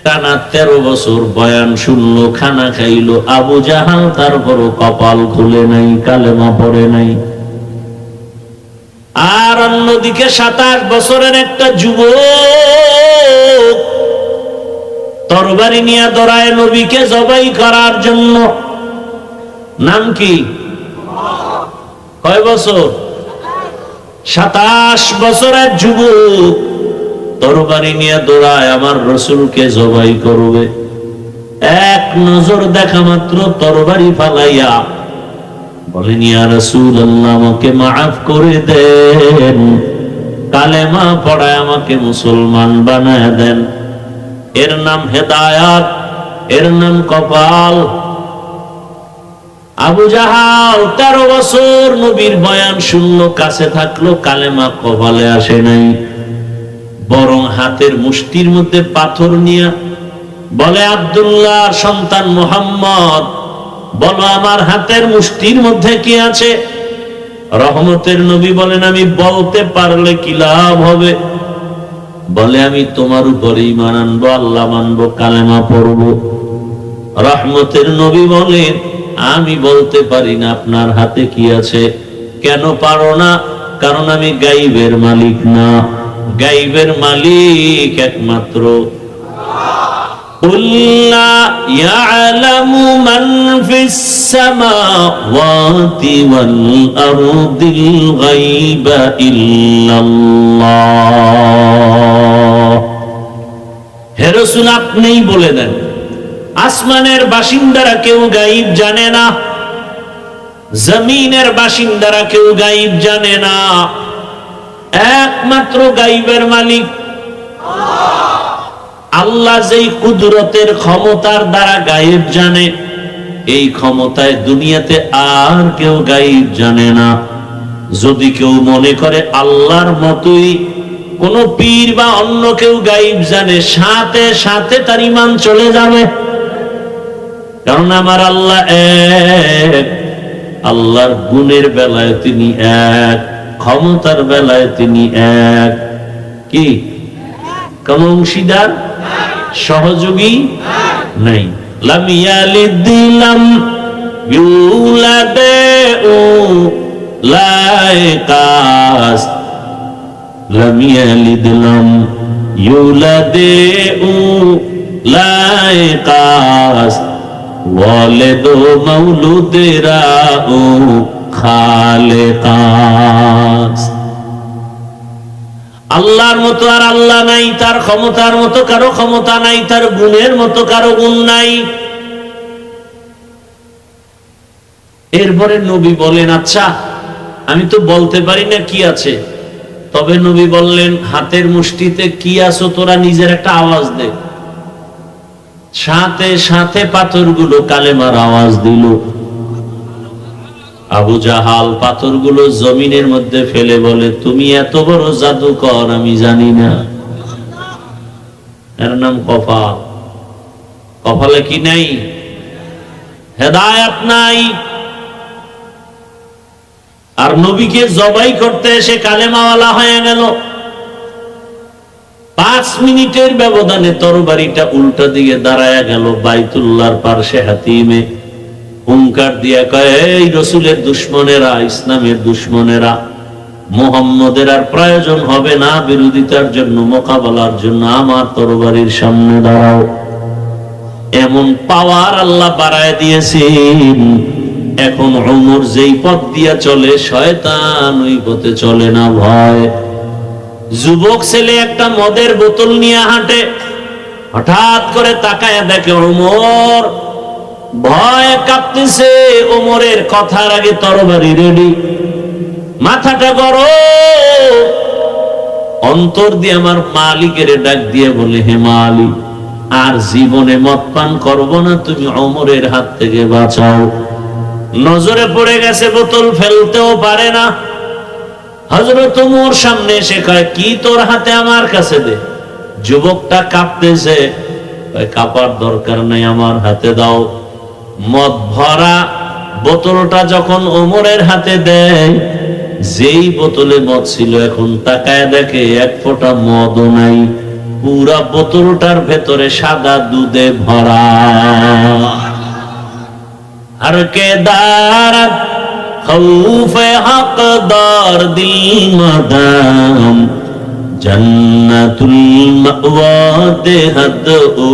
টানা 13 বছর বয়ান শুনলো, খানা খাইলো আবু জাহাল, তারপরও কপাল খুলে নাই, কালেমা পড়ে নাই। আর অন্যদিকে 27 বছরের একটা যুবক তরবারি নিয়ে দৌড়ায় নবীকে জবাই করার জন্য। নাম কি? কয় বছর? 27 বছরের যুবক তরবারি নিয়ে দৌড়ায় আমার রসুলকে জবাই করবে। এক নজর দেখা মাত্র তরবারি ফালাইয়া বলেন, ইয়া রাসূলুল্লাহ, আমাকে মাফ করে দেন, কালেমা পড়ায় আমাকে মুসলমান বানায় দেন। এর নাম হেদায়াত, এর নাম কপাল। আবু জাহাল 13 বছর নবীর বয়ান শুনলো, কাছে থাকলো, কালেমা কপালে আসে নাই, বরং হাতের মুষ্টির মধ্যে পাথর নিয়ে বলে, আব্দুল্লাহর সন্তান মুহাম্মদ, বলো আমার হাতের মুষ্টির মধ্যে কি আছে? রহমতের নবী বলেন, আমি বলতে পারলে কি লাভ হবে? বলে, আমি তোমার উপরে ঈমান আনবো, আল্লাহ মানবো, কালেমা পড়বো। রহমতের নবী বলেন, আমি বলতে পারি না আপনার হাতে কি আছে। কেন পারো না? কারণ আমি গাইবের মালিক না, গাইবের মালিক একমাত্র قُلْ لَا يَعْلَمُ مَنْ فِي السَّمَاوَاتِ وَالْأَرْضِ الْغَيْبَ إِلَّا اللَّهُ। হে রাসূল, আপনিই বলে দেন, আসমানের বাসিন্দারা কেউ গায়ব জানে না, জমিনের বাসিন্দারা কেউ গায়ব জানে না, একমাত্র গায়বের মালিক আল্লাহ। যেই কুদরতের ক্ষমতার দ্বারা গায়েব জানে, এই ক্ষমতায় দুনিয়াতে আর কেউ গায়েব জানে না। যদি কেউ মনে করে আল্লাহর মতোই কোন পীর বা অন্য কেউ গায়েব জানে, সাথে সাথে তার ঈমান চলে যাবে। কারণ আমার আল্লাহ এক, আল্লাহর গুণের বেলায় তিনি এক, ক্ষমতার বেলায় তিনি এক। কি কোন অংশীদার, সহযোগী নাই। লাম ইয়ালিদ লাম ইউলাদ লা ইয়াকাস, লাম ইয়ালিদ লাম ইউলাদ লা ইয়াকাস, ওয়ালিদ মাউলুদেরা খালেকাস। আল্লাহর মতো আর আল্লাহ নাই, তার ক্ষমতার মতো কারো ক্ষমতা নাই, তার গুণের মতো কারো গুণ নাই। এরপরে নবী বলেন, আচ্ছা আমি তো বলতে পারি না কি আছে, তবে নবী বললেন, হাতের মুষ্টিতে কি আছো তোরা নিজের একটা আওয়াজ দে। সাথে সাথে পাথরগুলো কালেমার আওয়াজ দিল। আবু জাহাল পাথরগুলো জমিনের মধ্যে ফেলে বলে, তুমি এত বড় জাদুকর আমি জানি না। এর নাম কপাল। কপালে কি নাই? হেদায়েত নাই। আর নবীকে জবাই করতে এসে কালেমাওয়ালা হয়ে গেল। 5 মিনিটের ব্যবধানে তরবারিটা উল্টা দিকে দাঁড়ায় গেল বাইতুল্লাহর পার্শ্বে হাতিমে। হুঙ্কার দিয়া কয়, এই রসুলের দুশ্মনেরা, ইসলামের দুশ্মনেরা, মুহাম্মদের আর প্রয়োজন হবে না বিরোধিতার জন্য, মোকাবেলার জন্য, আমার তরবারির সামনে দাঁড়াও। এমন পাওয়ার আল্লাহ বাড়ায় দিয়েছেন, এখন ওমর যেই পথ দিয়া চলে, শয়তান ওই পথে চলে না। ভয়। যুবক ছেলে একটা মদের বোতল নিয়ে হাঁটে, হঠাৎ করে তাকায় দেখে ওমর, ভয় কাঁপতেছে। ওমরের কথার আগে তরবারি রেডি, মাথাটা গরম। অন্তর দিয়ে আমার মালিকের ডাক দিয়ে বলে, হে মালিক, আর জীবনে মদ পান করবো না, তুমি ওমরের হাত থেকে বাঁচাও। নজরে পড়ে গেছে, বোতল ফেলতেও পারে না। হযরত ওমর সামনে এসে কয়, কি তোর হাতে, আমার কাছে দে। যুবকটা কাঁপতেছে, কাঁপার দরকার নাই, আমার হাতে দাও। মদ ভরা বোতলটা যখন ওমরের হাতে দেয়, যেই বোতলে মদ ছিল, এখন তাকায় দেখে এক ফোঁটা মদও নাই। পুরা বোতলটার ভেতরে সাদা দুধে ভরা। हर के दारत खौफ हकदार दिल मदाम जन्नतुल मअवा देहद ओ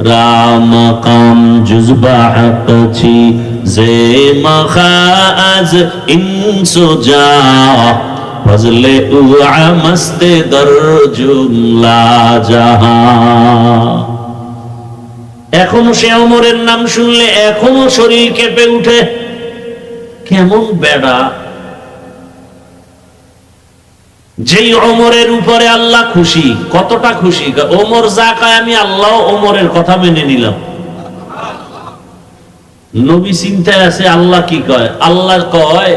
राम काम जुज़बा हक छी जे मखाज इंसो जा फजले उआ मस्ते दर जुमला जहां। এখনো সে ওমরের নাম শুনলে এখনো শরীর কেঁপে উঠে। কেমন বেড়া, যেই ওমরের উপরে আল্লাহ খুশি। কতটা খুশি, ওমর যা কয় আমি আল্লাহ ওমরের কথা মেনে নিলাম। নবী চিন্তায় আছে আল্লাহ কি কয়। আল্লাহ কয়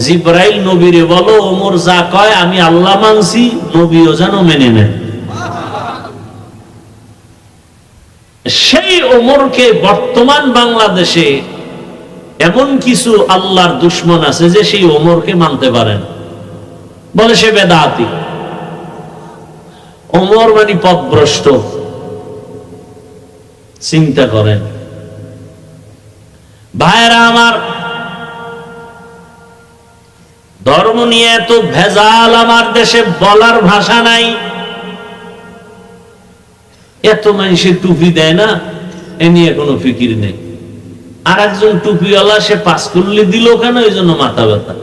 জিবরাইল নবীরে বলো ওমর যা কয় আমি আল্লাহ মানছি, নবীও যেন মেনে নেন। সেই ওমরকে বর্তমান বাংলাদেশে এমন কিছু আল্লাহর দুশ্মন আছে যে সেই ওমরকে মানতে পারেন, বলে সে বেদাতি। ওমর মানে পথভ্রষ্ট। চিন্তা করেন ভাইরা আমার, ধর্ম নিয়ে এত ভেজাল আমার দেশে বলার ভাষা নাই। এত মানুষের টুপি দেয় না, এ নিয়ে কোনো ফিকির নেই। আর একজন টুপিওয়ালা সে পাঁচকুল্লি দিল কেন, এই জন্য মাথা ব্যথা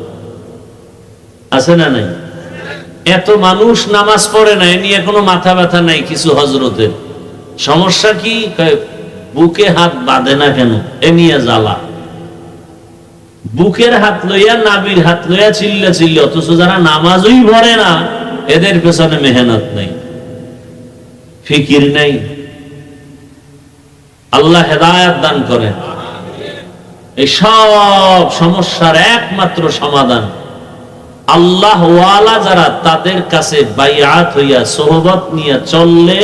আছে না নাই? এত মানুষ নামাজ পড়ে না, এ নিয়ে কোনো মাথা ব্যথা নাই। কিছু হজরতের সমস্যা কি, বুকে হাত বাঁধে না কেন, এ নিয়ে জ্বালা। বুকের হাত লইয়া নাবির হাত লইয়া চিল্লা চিল্লা, অথচ যারা নামাজই পড়ে না এদের পেছনে মেহনত নেই, ফিকির নেই। আল্লাহ হেদায়েত দান করেন। এই সব সমস্যার একমাত্র সমাধান আল্লাহ ওয়ালা যারা, তাদের কাছে বাইআত হইয়া সোহবত নিয়ে চললে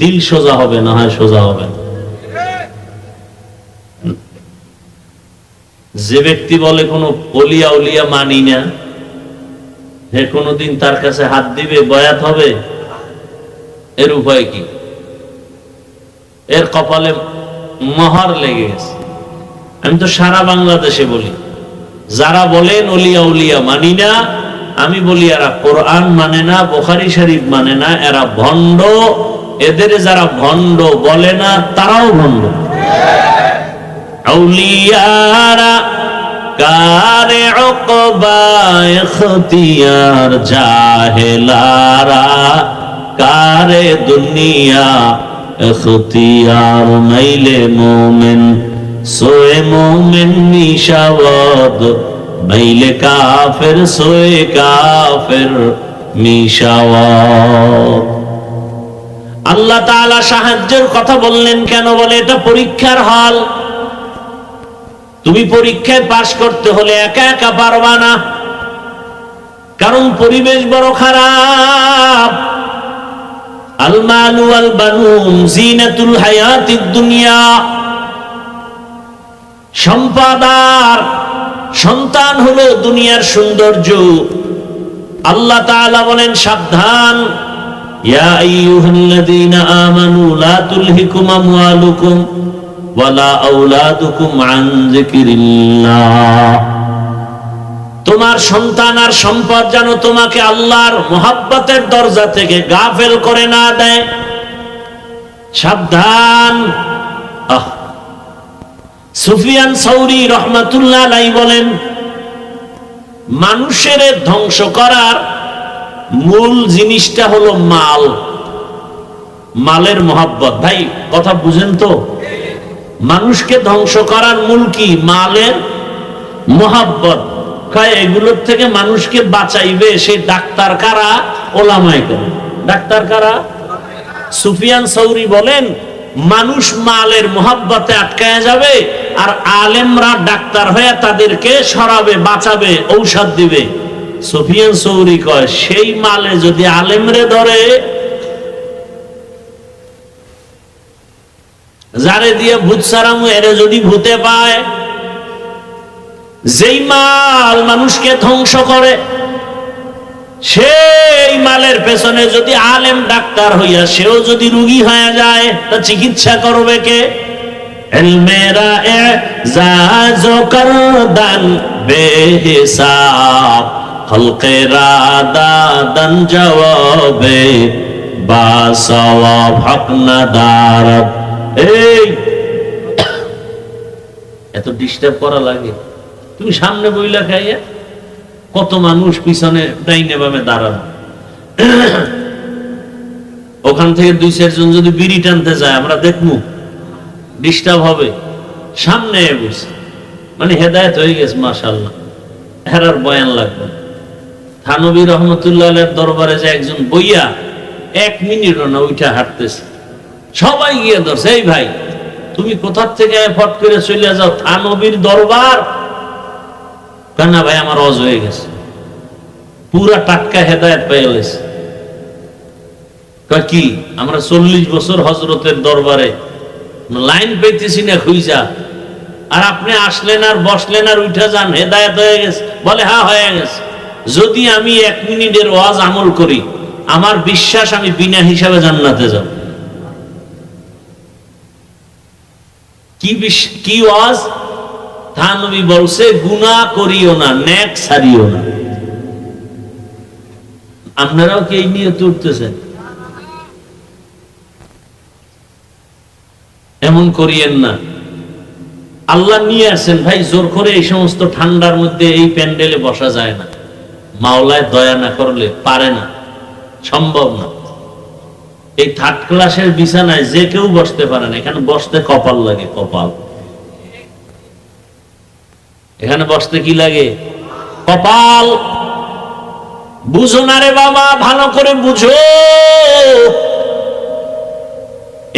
দিল সোজা হবে, না হয় সোজা হবে। যে ব্যক্তি বলে কোন ওলিয়া উলিয়া মানি না, হে কোনদিন তার কাছে হাত দিবে, বয়াত হবে, এর উপায় কি? এর কপালে মোহর লেগে গেছে। আমি তো সারা বাংলাদেশে বলি, যারা বলেন ওলিয়া উলিয়া মানি না, আমি বলি এরা কোরআন মানে না, বুখারী শরীফ মানে না, এরা ভণ্ড। এদের যারা ভণ্ড বলে না তারাও ভণ্ড। আউলিয়ারা কারে উকবা ইখতিয়ার, জাহেলারা কারে দুনিয়া ইখতিয়ার। মাইলে মোমেন সোয়ে মোমেন মিশাওয়াদ, মাইলে কাফের সোয়ে কাফের মিশাওয়াদ। আল্লাহ তাআলা সাহায্যের কথা বললেন কেন? বলে এটা পরীক্ষার হল। তুমি পরীক্ষায় পাশ করতে হলে একা একা পারবা না, কারণ পরিবেশ বড় খারাপ। আল মালু ওয়াল বানুন জিনাতুল হায়াতিদ দুনিয়া। সম্পদ আর সন্তান হলো দুনিয়ার সৌন্দর্য। আল্লাহ তাআলা বলেন সাবধান, ইয়া আইয়ুহাল্লাযীনা আমানু লা তুলহিকুম আমওয়ালুকুম ওয়ালা আওলাদুকুম আন যিকরিল্লাহ। তোমার সন্তান আর সম্পদ যেন তোমাকে আল্লাহর মহব্বতের দরজা থেকে গাফেল করে না দেয়। সাবধান। সুফিয়ান সাউরি রহমাতুল্লাহ আলাইহি বলেন, মানুষের ধ্বংস করার মূল জিনিসটা হলো মাল, মালের মহব্বত। ভাই কথা বুঝেন তো? মানুষকে ধ্বংস করার মূল কি? মালের মহব্বত। এগুলোর থেকে মানুষকে বাঁচাইবে সে ডাক্তার কারা? ওলামায়ে কেরাম। ডাক্তার কারা? সুফিয়ান সাউরি বলেন, মানুষ মালের মহব্বতে আটকায় যাবে, আর আলেমরা ডাক্তার হয়ে তাদেরকে সরাবে, বাঁচাবে, ঔষধ দিবে। সুফিয়ান সাউরি কয়, সেই মালে যদি আলেমরে ধরে, যারে দিয়ে ভূত সারামু এরে যদি ভূতে পায়, যেই মাল মানুষকে ধ্বংস করে, সেই মালের পেছনে যদি আলেম ডাক্তার হইয়া সেও যদি রোগী হয়ে যায়, তা চিকিৎসা করবে কে? ইলমেরা এজাজ করদান বেহিসাব, খলকেরা দাদান জবাবে বা সওয়াব হক না দারদ। এই এত ডিস্টার্ব করা লাগে? তুমি সামনে বইলা খাইয়া, কত মানুষ পিছনে ডাইনে বামে দাঁড়ানো, ওখান থেকে 2-4 জন যদি বিড়ি টানতে যায় আমরা দেখবো, ডিস্টার্ব হবে। সামনে বসে মানে হেদায়েত হয়ে গেছে মাশাআল্লাহ, হেরার বয়ান লাগবে। থানবী রহমতুল্লাহ আলাইহির দরবারে যে একজন বইয়া 1 মিনিটও না উঠা হাঁটতেছে, সবাই গিয়ে ধরছে, এই ভাই তুমি কোথা থেকে ফট করে চলে যাও, থানবীর দরবার? কেন ভাই আমার অজ হয়ে গেছে, পুরা টাটকা হেদায়েত পেয়ে গেছে। কি আমরা 40 বছর হযরতের দরবারে লাইন পেতেছি না খুঁজা, আর আপনি আসলেন আর বসলেন আর উঠা যান, হেদায়েত হয়ে গেছে? বলে হ্যাঁ হয়ে গেছে। যদি আমি 1 মিনিটের ওয়াজ আমল করি, আমার বিশ্বাস আমি বিনা হিসাবে জান্নাতে যাব। কি ওয়াজ? থানবী বলছে গুনাহ করিও না, নেক ছাড়িও না। আপনারাও কি এই নিয়ে উঠতেছেন? এমন করিয়েন না। আল্লাহ নিয়ে আসেন ভাই, জোর করে এই সমস্ত ঠান্ডার মধ্যে এই প্যান্ডেলে বসা যায় না। মাওলায় দয়া না করলে পারে না, সম্ভব না। এই 3rd ক্লাসের বিছানায় যে কেউ বসতে পারে না। এখানে বসতে কপাল লাগে, কপাল। এখানে বসতে কি লাগে? কপাল। বুঝো না রে বাবা, ভালো করে বুঝো।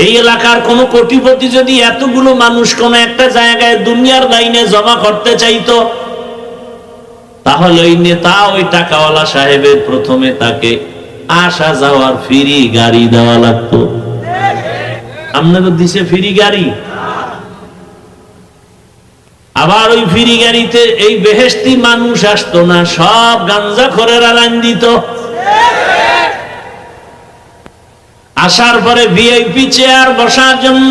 এই এলাকার কোন কোটিপতি যদি এতগুলো মানুষ কোন একটা জায়গায় দুনিয়ার লাইনে জমা করতে চাইতো, তাহলে ওই নেতা, ওই টাকাওয়ালা সাহেবের প্রথমে তাকে আসা যাওয়ার ফ্রি গাড়ি দেওয়া লাগতো। আপনাকে দিছে ফ্রি গাড়ি, আবার ওই ফ্রি গাড়িতে এই বেহেশতি মানুষ আসতো না, সব গাঞ্জাখোরেরা লাইন দিত। আসার পরে ভিআইপি চেয়ার বসার জন্য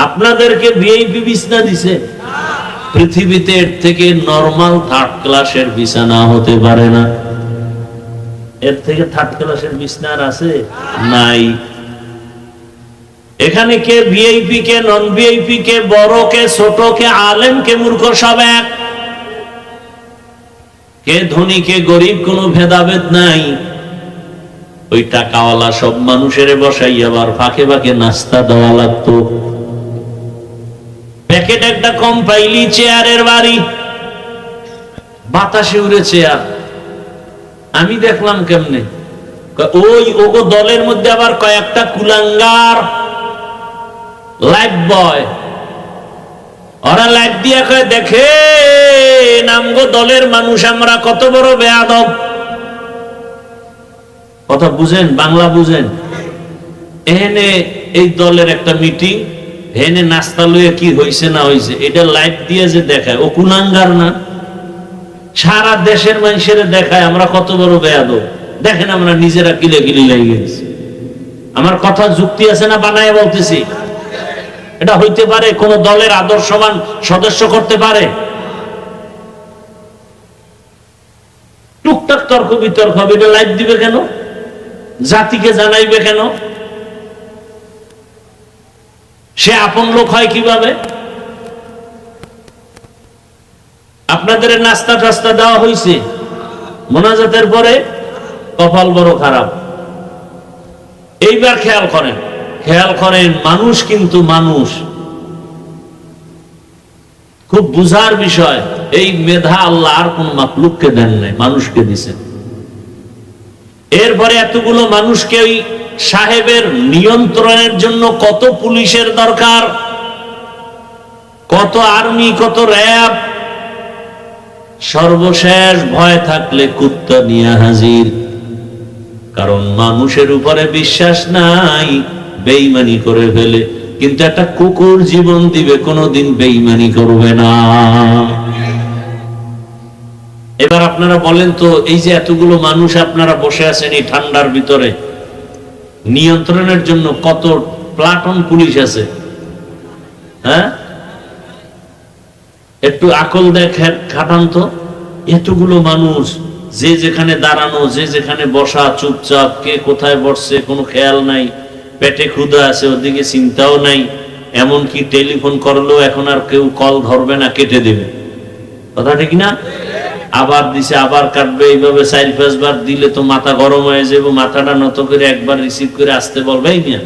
আপনাদেরকে ভিআইপি বিছানা দিছে। পৃথিবীতে এর থেকে নরমাল 3rd ক্লাসের বিছানা হতে পারে না। এর থেকে 3rd ক্লাসের বিছানা আছে? নাই। এখানে কে ভিআইপি, কে নন ভিআইপি, কে বড়, কে ছোট, কে আলেম, কে মূর্খ, সব এক। কে ধনী, কে গরিব, কোনো ভেদাভেদ নাই। ওই টাকাওয়ালা সব মানুষের বসাই আবার ফাঁকে ফাঁকে নাস্তা দেওয়া লাগতো। প্যাকেট একটা কম পাইলি চেয়ারের বাড়ি, বাতাসে উড়ে চেয়ার। আমি দেখলাম কেমনে, ওই ওগো দলের মধ্যে আবার কয়েকটা কুলাঙ্গার লাইফ বয়, ওরা লাইফ দিয়া কয়, দেখে নামগো দলের মানুষ আমরা কত বড় বেয়াদব। কথা বুঝেন, বাংলা বুঝেন? এখানে এই দলের একটা মিটিং, এখানে নাস্তা লইয়া কি হয়েছে না হয়েছে এটা লাইভ দিয়ে যে দেখায়, ও কুলাঙ্গার না? সারা দেশের মানুষের দেখায় আমরা কত বড় বেয়াদব। দেখেন আমরা নিজেরা কিলে কিলে লেগে গেছি। আমার কথা যুক্তি আছে না বানায় বলতেছি? এটা হইতে পারে কোন দলের আদর্শবান সদস্য করতে পারে? টুকটাক তর্ক বিতর্ক হবে, এটা লাইভ দিবে কেন? জাতিকে জানাইবে কেন? সে আপন লোক হয় কিভাবে? আপনাদের নাস্তা টাস্তা দেওয়া হয়েছে, মোনাজাতের পরে কপাল বড় খারাপ। এইবার খেয়াল করেন, খেয়াল করেন, মানুষ কিন্তু মানুষ, খুব বুঝার বিষয়। এই মেধা আল্লাহ আর কোন মাখলুককে দেন নাই, মানুষকে দিছেন। এরপরে এতগুলো মানুষকে ওই সাহেবের নিয়ন্ত্রণের জন্য কত পুলিশের দরকার, কত আর্মি, কত র্যাব। সর্বশেষ ভয় থাকলে কুত্তা নিয়ে হাজির। কারণ মানুষের উপরে বিশ্বাস নাই, বেঈমানি করে ফেলে। কিন্তু একটা কুকুর জীবন দিবে, কোনোদিন বেঈমানি করবে না। এবার আপনারা বলেন তো, এই যে এতগুলো মানুষ আপনারা বসে আছেন এই ঠান্ডার ভিতরে, নিয়ন্ত্রণের জন্য কত প্লাটুন পুলিশ আছে? হ্যাঁ, একটু আকল খাটান তো। এতগুলো মানুষ, যে যেখানে দাঁড়ানো, যে যেখানে বসা, চুপচাপ, কে কোথায় বসছে কোনো খেয়াল নাই, পেটে ক্ষুধা আছে ওদিকে চিন্তাও নাই, এমনকি টেলিফোন করলেও এখন আর কেউ কল ধরবে না, কেটে দেবে। কথা ঠিক না? আবার দিছে, আবার কাটবে, এইভাবে 4-5 বার দিলে তো মাথা গরম হয়ে যাবে। মাথাটা নত করে একবার রিসিভ করে আসতে বলবে, এই মিয়া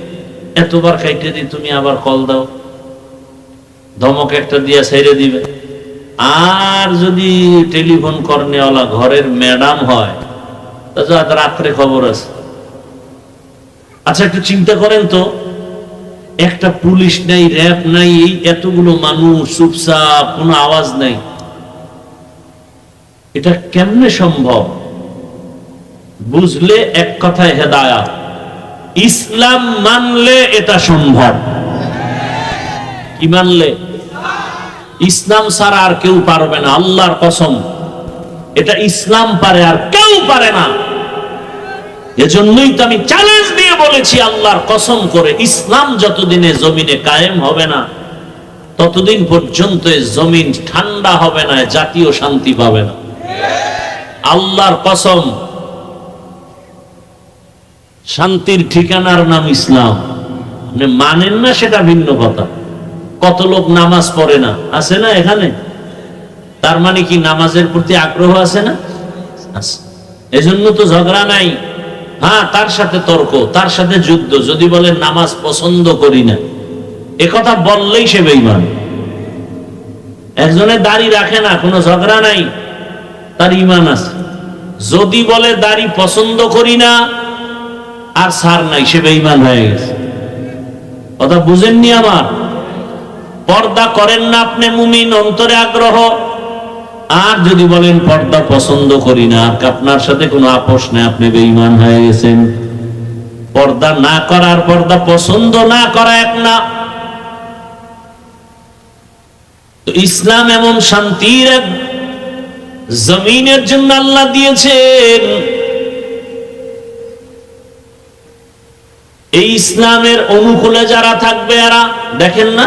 এতবার কাইটে দি, তুমি আবার কল দাও, ধমক একটা দিয়া ছেড়ে দিবে। আর যদি টেলিফোন করনেওয়ালা ঘরের ম্যাডাম হয়, তা রাত্রে খবর আছে। আচ্ছা একটু চিন্তা করেন তো, একটা পুলিশ নাই, র্যাব নাই, এই এতগুলো মানুষ চুপচাপ, কোনো আওয়াজ নাই, এটা কেমনে সম্ভব? বুঝলে এক কথায় হেদায়াত। ইসলাম মানলে এটা সম্ভব। কি মানলে? ইসলাম ছাড়া আর কেউ পারবে না, আল্লাহর কসম। এটা ইসলাম পারে, আর কেউ পারে না। এজন্যই তো আমি চ্যালেঞ্জ দিয়ে বলেছি, আল্লাহর কসম করে, ইসলাম যতদিনে জমিনে কায়েম হবে না, ততদিন পর্যন্ত জমিন ঠান্ডা হবে না, জাতীয় শান্তি পাবে না। আল্লাহর কসম। শান্তির ঠিকানার নাম ইসলাম। আপনি মানেন না সেটা ভিন্ন কথা। কত লোক নামাজ পড়ে না, আছে না এখানে? তার মানে কি নামাজের প্রতি আগ্রহ আছে না? এজন্য তো ঝগড়া নাই। হ্যাঁ, তার সাথে তর্ক, তার সাথে যুদ্ধ। যদি বলে নামাজ পছন্দ করি না, এ কথা বললেই সে বেঈমান। একজনে দাড়ি রাখে না, কোনো ঝগড়া নাই, তার ঈমান আছে। যদি বলে দাড়ি পছন্দ করি না আর ছাড় নাই, সে বেঈমান হয়ে গেছে। কথা বুঝেননি আমার? পর্দা করেন না আপনি মুমিন, অন্তরে আগ্রহ। আর যদি বলেন পর্দা পছন্দ করি না, আপনার সাথে কোনো আপোষ নেই, আপনি বেঈমান হয়ে গেছেন। পর্দা না করার পর্দা পছন্দ না করা এক না। তো ইসলাম এমন শান্তির এক জমিনের জন্য আল্লাহ দিয়েছেন। এই ইসলামের অনুকূলে যারা থাকবে, এরা দেখেন না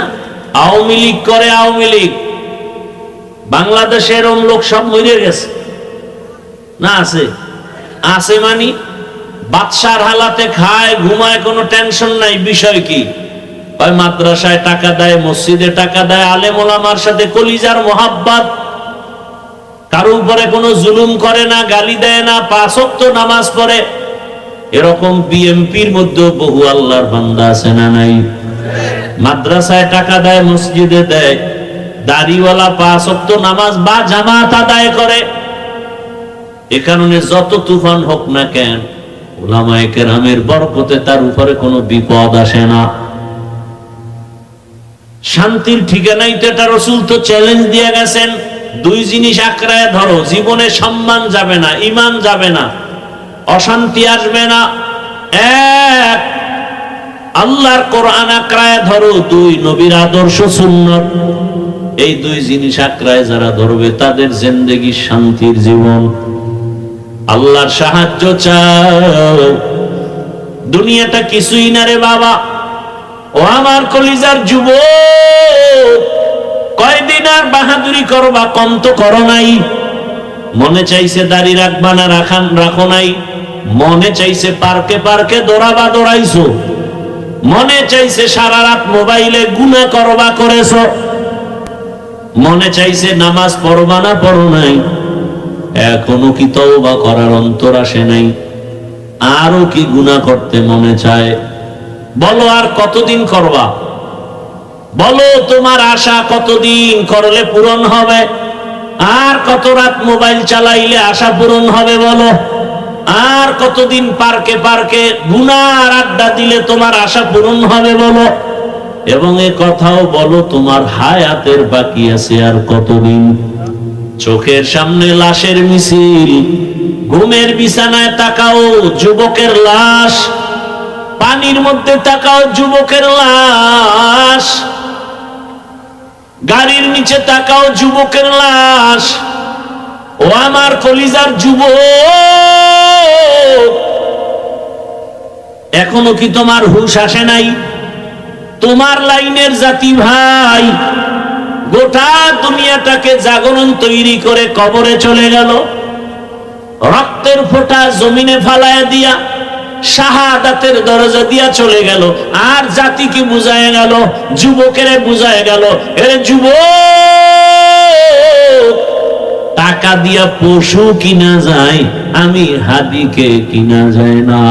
আওয়ামী লীগ করে, আওয়ামী লীগ। বাংলাদেশের লোক সব মরে গেছে না? আছে? আছে মানে বাদশার হালাতে খায়, ঘুমায়, কোনো টেনশন নাই। বিষয় কি? মাদ্রাসায় টাকা দেয়, মসজিদে টাকা দেয়, আলেম ওলামার সাথে কলিজার মোহাব্বত, কারো উপরে কোনো জুলুম করে না, গালি দেয় না, 5 ওয়াক্ত নামাজ পড়ে। এরকম বিএমপির মধ্যে বহু আল্লাহর বান্দা আছে না নাই? মাদ্রাসায় টাকা দেয়, মসজিদে দেয়, দাড়িওয়ালা 5 ওয়াক্ত নামাজ বা জামাত আদায় করে। এ কারণে যত তুফান হোক না কেন, উলামায়ে কেরামের বরকতে তার উপরে কোনো বিপদ আসে না। শান্তির ঠিকানাই তো এটা। রাসূল তো চ্যালেঞ্জ দিয়ে গেছেন, 2 জিনিস আঁকড়ায় ধরো, জীবনে সম্মান যাবে না, ঈমান যাবে না, অশান্তি আসবে না। 1, আল্লাহর কোরআন আঁকড়ায় ধরো। 2, নবীর আদর্শ সুন্নাত। এই 2 জিনিস আঁকড়ায় যারা ধরবে, তাদের জিন্দেগি শান্তির জীবন। আল্লাহর সাহায্য চাও। দুনিয়াটা কিছুই না রে বাবা। ও আমার কলিজার যুবক, কয়দিন আর বাহাদুরি করবা? কম তো করো নাই। মনে চাইছে দাড়ি রাখবা না, রাখো নাই। মনে চাইছে পার্কে পার্কে দৌড়াবা, দৌড়াইছো। মনে চাইছে সারা রাত মোবাইলে গুনাহ করবা, করেছো। মনে চাইছে নামাজ পড়বা না, পড়ো নাই। এখনো কি তওবা করার অন্তর আসে নাই? আরো কি গুনাহ করতে মনে চায়? বলো আর কতদিন করবা? বলো তোমার আশা কতদিন করলে পূরণ হবে? আর কত রাত মোবাইল চালাইলে আশা পূরণ হবে বলো? আর কতদিন পার্কে পার্কে গুনার আড্ডা দিলে তোমার আশা পূরণ হবে বলো? এবং এ কথাও বলো, তোমার হায়াতের বাকি আছে আর কতদিন? চোখের সামনে লাশের মিছিল, ঘুমের বিছানায় তাকাও, যুবকের লাশ। পানির মধ্যে তাকাও, যুবকের লাশ। গাড়ির নিচে তাকাও, যুবকের লাশ। ও আমার কলিজার যুবক, এখনো কি তোমার হুঁশ আসে নাই? তোমার লাইনের জাতি ভাই গোটা দুনিয়াটাকে জাগরণ তৈরি করে কবরে চলে গেল, রক্তের ফোঁটা জমিনে ফালায়া দিয়া শাহাদাতের দরজা দিয়া চলে গেল। আর জাতিকে বুঝায় গেল, যুবকেরে বুঝায় গেল, এরে যুবক, টাকা দিয়া পশু কিনা যায়, আমি হাদিকে কিনা যায় না।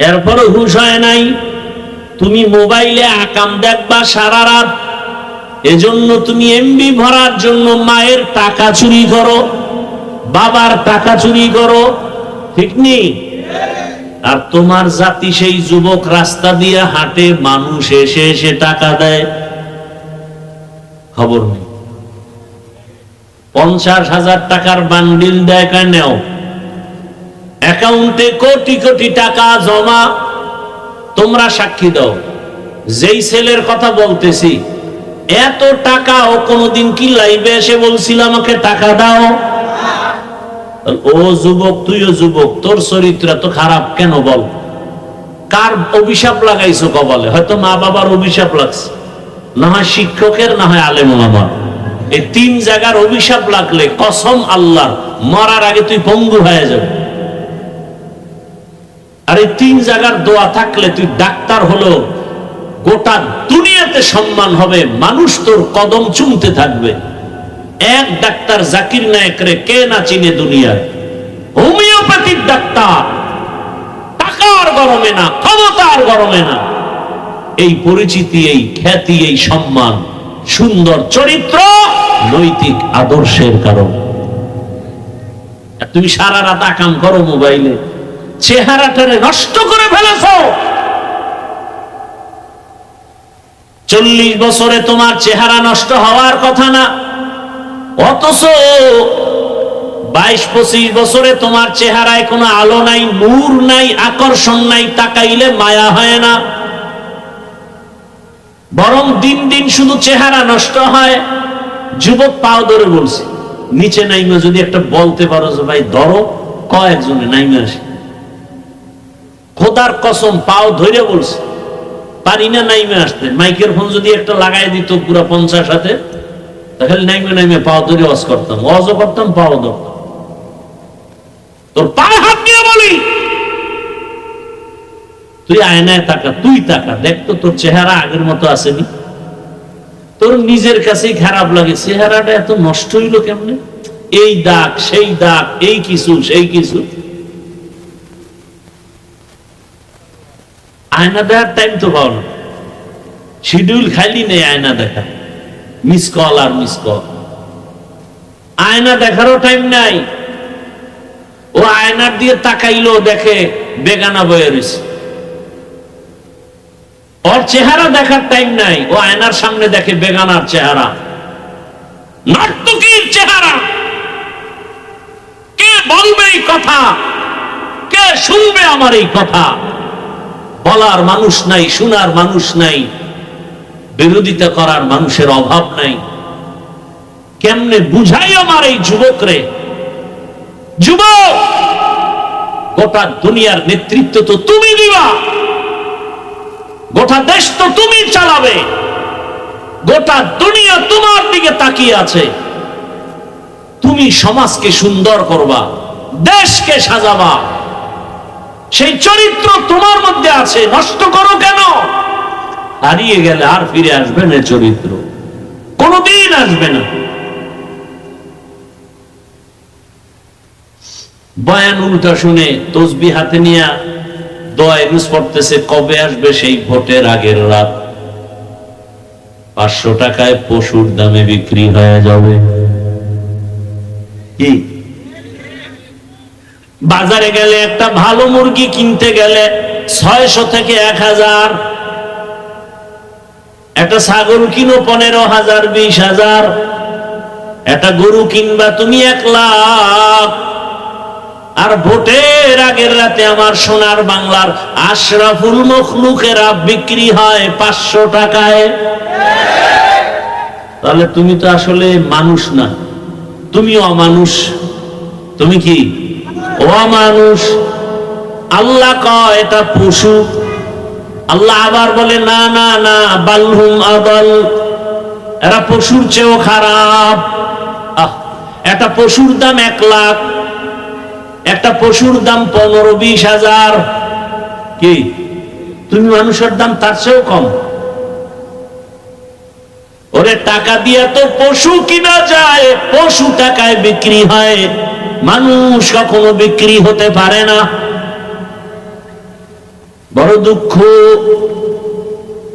এরপরও হুঁশ হয় নাই। তুমি মোবাইলে আকাম দেখবা সারা রাত, এজন্য তুমি এমবি ভরার জন্য মায়ের টাকা চুরি করো, বাবার টাকা চুরি করো, ঠিক নেই? আর তোমার জাতি সেই যুবক রাস্তা দিয়ে হাঁটে, মানুষ এসে এসে টাকা দেয়, খবর নেই। 50,000 টাকার বান্ডিল দেয়, নেও, অ্যাকাউন্টে কোটি কোটি টাকা জমা। তোমরা সাক্ষী দাও, যেই ছেলের কথা বলতেছি, এত টাকা ও কোনদিন কি লাইভে এসে বলছিল আমাকে টাকা দাও? ও যুবক, তুইও যুবক, তোর চরিত্র এত খারাপ কেন বল? কার অভিশাপ লাগাইছো কপালে? হয়তো মা বাবার অভিশাপ লাগছে, না হয় শিক্ষকের, না হয় আলেম ওলামার। এই 3 জায়গার অভিশাপ লাগলে কসম আল্লাহর, মরার আগে তুই পঙ্গু হয়ে যাবে। আর এই 3 জায়গার দোয়া থাকলে তুই ডাক্তার হলো, গোটা দুনিয়াতে সম্মান হবে, মানুষ তোর কদম চুমতে থাকবে। এক ডাক্তার জাকির নায়েকরে কে না চিনে দুনিয়ায়? হোমিওপ্যাথিক ডাক্তার, টাকার গরমে না, ক্ষমতার গরমে না। এই পরিচিতি, এই খ্যাতি, এই সম্মান, সুন্দর চরিত্র, নৈতিক আদর্শের কারণ। তুমি সারা রাত আকাম করো মোবাইলে, চেহারাটারে নষ্ট করে ফেলেছ। 40 বছরে তোমার চেহারা নষ্ট হওয়ার কথা না, অথচ 22-25 বছরে তোমার চেহারায় কোনো আলো নাই, নূর নাই, আকর্ষণ নাই, তাকাইলে মায়া হয় না, বরং দিন দিন শুধু চেহারা নষ্ট হয়। যুবক, পাও ধরে বলছি, নিচে নাইমে যদি একটা বলতে পারো যে ভাই ধরো, কয়েকজনে নাইমে আসে। খোদার কসম, পাও ধরে বলছি, পারি না নাইমে আসতে। মাইকের ফোন যদি একটা লাগাই দিত পুরো 50 হাতে, তাহলে নাইমে নাইমে পাও ধরে ওয়াজ করতাম, ওয়াজও করতাম, পাও ধরতাম। তোর পায়ে হাত দিয়ে বলি, তুই আয়নায় তাকা, তুই তাকা, দেখতো তোর চেহারা আগের মতো আসেনি। তোর নিজের কাছেই খারাপ লাগে, চেহারাটা এত নষ্ট হইলো কেমনে? এই দাগ, সেই দাগ, এই কিছু, সেই কিছু। আয়না দেখার টাইম তো পাও না, শিডিউল খালি নেই আয়না দেখা, মিস কল আর মিস কল। আয়না দেখারও টাইম নাই। ও আয়নার দিয়ে তাকাইলো, দেখে বেগানা বয়ে রয়েছে। ওর চেহারা দেখার টাইম নাই, ও আয়নার সামনে দেখে বেগানার চেহারা, নর্তকীর চেহারা। কে বলবে এই কথা? কে শুনবে আমার এই কথা? বলার মানুষ নাই, শোনার মানুষ নাই, বিরোধিতা করার মানুষের অভাব নাই। কেমনে বুঝাই আমার এই যুবকরে? যুবক, গোটা দুনিয়ার নেতৃত্ব তো তুমি দিবা, গোটা দেশ তো তুমি চালাবে, গোটা দুনিয়া তোমার দিকে তাকিয়ে আছে। তুমি সমাজকে সুন্দর করবা, দেশকে সাজাবা, সেই চরিত্র তোমার মধ্যে আছে। নষ্ট করো কেন? হারিয়ে গেলে আর ফিরে আসবে না, চরিত্র কোনদিন আসবে না। বয়ান উল্টা শুনে তসবিহ হাতে নিয়ে দোয়া ইউজ করতেছে, কবে আসবে সেই ভোটের আগের রাত, 500 টাকায় পশুর দামে বিক্রি হয়ে যাবে। কি বাজারে গেলে একটা ভালো মুরগি কিনতে গেলে 600 থেকে 1000, একটা ছাগল কিনো 15,000 20,000, একটা গরু কিনবা তুমি 1 লাখ। আর ভোটের আগের রাতে আমার সোনার বাংলার আশরাফুল মখলুকেরা বিক্রি হয় 500 টাকায়। তাহলে তুমি তো আসলে মানুষ না, তুমি অমানুষ। তুমি কি অমানুষ। আল্লাহ কয় এটা পশু, আল্লাহ আবার বলে না না না, বালহুম আদাল, এরা পশুর চেয়েও খারাপ। একটা পশুর দাম 1 লাখ, একটা পশুর দাম 15-20 হাজার, কি তুমি মানুষের দাম তার চেয়েও কম। ওরে টাকা দিয়ে তো পশু কিনা যায়, পশু টাকায় বিক্রি হয়, মানুষ কখনো বিক্রি হতে পারে না। বড় দুঃখ।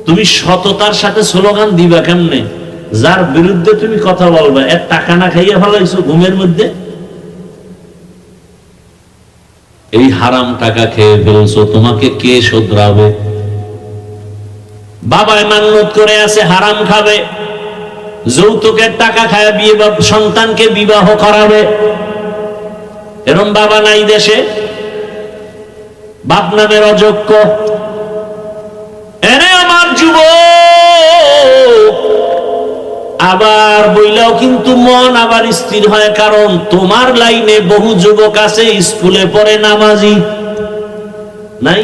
তুমি সততার সাথে স্লোগান দিবা কেমনে? যার বিরুদ্ধে তুমি কথা বলবা, এর টাকা না খাইয়া ফেলাইছো ঘুমের মধ্যে, এই হারাম টাকা খেয়ে ফেলছো, তোমাকে কে শোধরাবে? বাবায় মান্যত করে আছে হারাম খাবে, যৌতুকের টাকা খায় বিয়ে বা সন্তানকে বিবাহ করাবে। এরম বাবা নাই দেশে? বাপ নামের অযোগ্য। এরে আমার যুবক, আবার বইলাও কিন্তু মন আবার স্থির হয়, কারণ তোমার লাইনে বহু যুবক আছে স্কুলে পড়ে নামাজি নাই?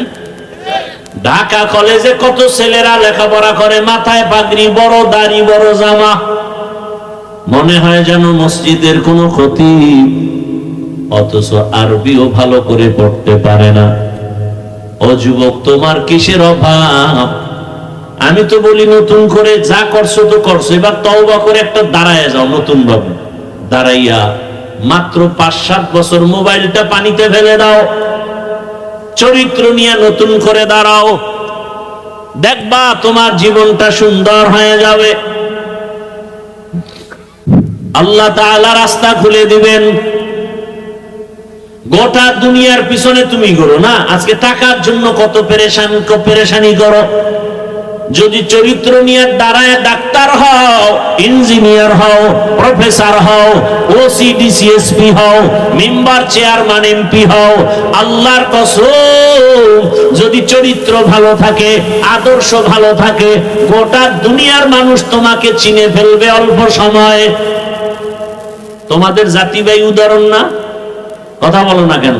ঢাকা কলেজে কত ছেলেরা লেখাপড়া করে, মাথায় পাগড়ি, বড় দাড়ি, বড় জামা, মনে হয় যেন মসজিদের কোনো ক্ষতি, অথচ আরবিও ভালো করে পড়তে পারে না। ও যুবক, তোমার কিসের অভাব? আমি তো বলি নতুন করে যা করছো তো করছো, এবার তওবা করে একটা দাঁড়ায় যাও, নতুন ভাবে দাঁড়াইয়া মাত্র 5-7 বছর মোবাইলটা পানিতে ফেলে দাও, চরিত্র নিয়ে নতুন করে দাঁড়াও, দেখবা তোমার জীবনটা সুন্দর হয়ে যাবে। আল্লাহ তাআলা রাস্তা খুলে দিবেন। গোটা দুনিয়ার পিছনে তুমি করো না, আজকে টাকার জন্য কত পেরেশানি করো। যদি চরিত্র নিয়ে দাঁড়ায় ডাক্তার হও, ইঞ্জিনিয়ার হও, প্রফেসর হও, ওসি ডিসিএসপি হও, মেম্বার চেয়ারম্যান এমপি হও, আল্লাহর কসম যদি চরিত্র ভালো থাকে, আদর্শ ভালো থাকে, গোটা দুনিয়ার মানুষ তোমাকে চিনে ফেলবে অল্প সময়ে। তোমাদের জাতি ভাই উদাহরণ না? কথা বলো না কেন?